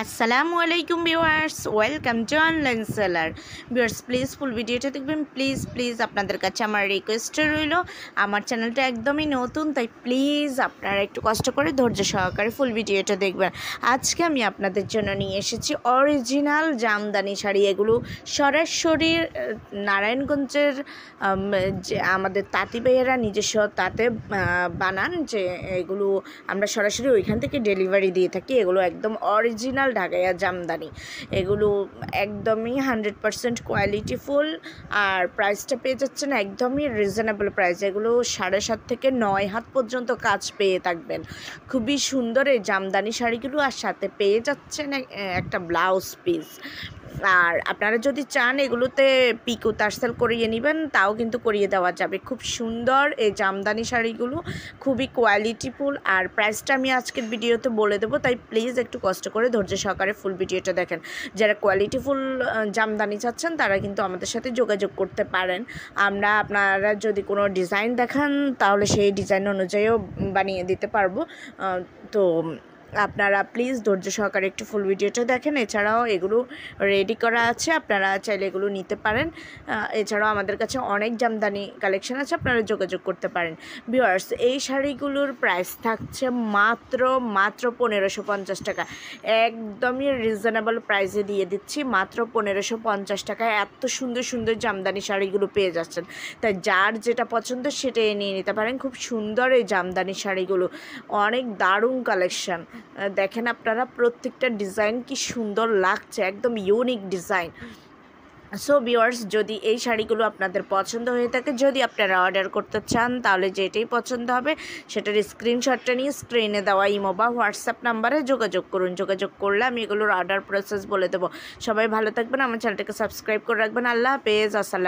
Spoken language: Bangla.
আসসালামু আলাইকুম viewers, welcome to online seller. Viewers please ফুল ভিডিওটা দেখবেন, প্লিজ আপনাদের কাছে আমার রিকোয়েস্ট রইল। আমার চ্যানেলটা একদমই নতুন, তাই প্লিজ আপনারা একটু কষ্ট করে ধৈর্য সহকারে ফুল ভিডিওটা দেখবেন। আজকে আমি আপনাদের জন্য নিয়ে এসেছি অরিজিনাল জামদানি শাড়ি। এগুলো সরাসরি নারায়ণগঞ্জের যে আমাদের তাঁতি ভাইয়েরা নিজস্ব তাঁতে বানান, যে এগুলো আমরা সরাসরি ওইখান থেকে ডেলিভারি দিয়ে থাকি। এগুলো একদম অরিজিনাল ঢাকাইয়া জামদানি। এগুলো একদমই 100% কোয়ালিটিফুল, আর প্রাইসটা পেয়ে যাচ্ছেন একদমই রিজনেবল প্রাইস। এগুলো 7.5 থেকে 9 হাত পর্যন্ত কাজ পেয়ে থাকবেন। খুবই সুন্দর এই জামদানি শাড়িগুলো, আর সাথে পেয়ে যাচ্ছেন একটা ব্লাউজ পিস। আর আপনারা যদি চান এগুলোতে পিকো তারসেল করিয়ে নেবেন, তাও কিন্তু করিয়ে দেওয়া যাবে। খুব সুন্দর এই জামদানি শাড়িগুলো, খুবই কোয়ালিটিফুল। আর প্রাইসটা আমি আজকের ভিডিওতে বলে দেবো, তাই প্লিজ একটু কষ্ট করে ধৈর্য সহকারে ফুল ভিডিওটা দেখেন। যারা কোয়ালিটিফুল জামদানি চাচ্ছেন তারা কিন্তু আমাদের সাথে যোগাযোগ করতে পারেন। আপনারা যদি কোনো ডিজাইন দেখান তাহলে সেই ডিজাইন অনুযায়ীও বানিয়ে দিতে পারবো। তো আপনারা প্লিজ ধৈর্য সহকারে একটু ফুল ভিডিওটা দেখেন। এছাড়াও এগুলো রেডি করা আছে, আপনারা চাইলে এগুলো নিতে পারেন। এছাড়াও আমাদের কাছে অনেক জামদানি কালেকশন আছে, আপনারা যোগাযোগ করতে পারেন। ভিউয়ার্স, এই শাড়িগুলোর প্রাইস থাকছে মাত্র 1550 টাকা। একদমই রিজনেবল প্রাইসে দিয়ে দিচ্ছি, মাত্র 1550 টাকায় এত সুন্দর সুন্দর জামদানি শাড়িগুলো পেয়ে যাচ্ছেন। তাই যার যেটা পছন্দ সেটাই নিয়ে নিতে পারেন। খুব সুন্দর এই জামদানি শাড়িগুলো, অনেক দারুণ কালেকশন। দেখেন আপনারা প্রত্যেকটা ডিজাইন কি সুন্দর লাগছে, একদম ইউনিক ডিজাইন। সো ভিউয়ার্স, যদি এই শাড়িগুলো আপনাদের পছন্দ হয়ে থাকে, যদি আপনারা অর্ডার করতে চান, তাহলে যেটাই পছন্দ হবে সেটার স্ক্রিনশটটা নিয়ে স্ক্রিনে দেওয়া ইমো বা হোয়াটসঅ্যাপ নাম্বারে যোগাযোগ করুন। যোগাযোগ করলে আমি এগুলোর অর্ডার প্রসেস বলে দেবো। সবাই ভালো থাকবেন, আমার চ্যানেলটাকে সাবস্ক্রাইব করে রাখবেন। আল্লাহ হাফেজ। আসসালাম।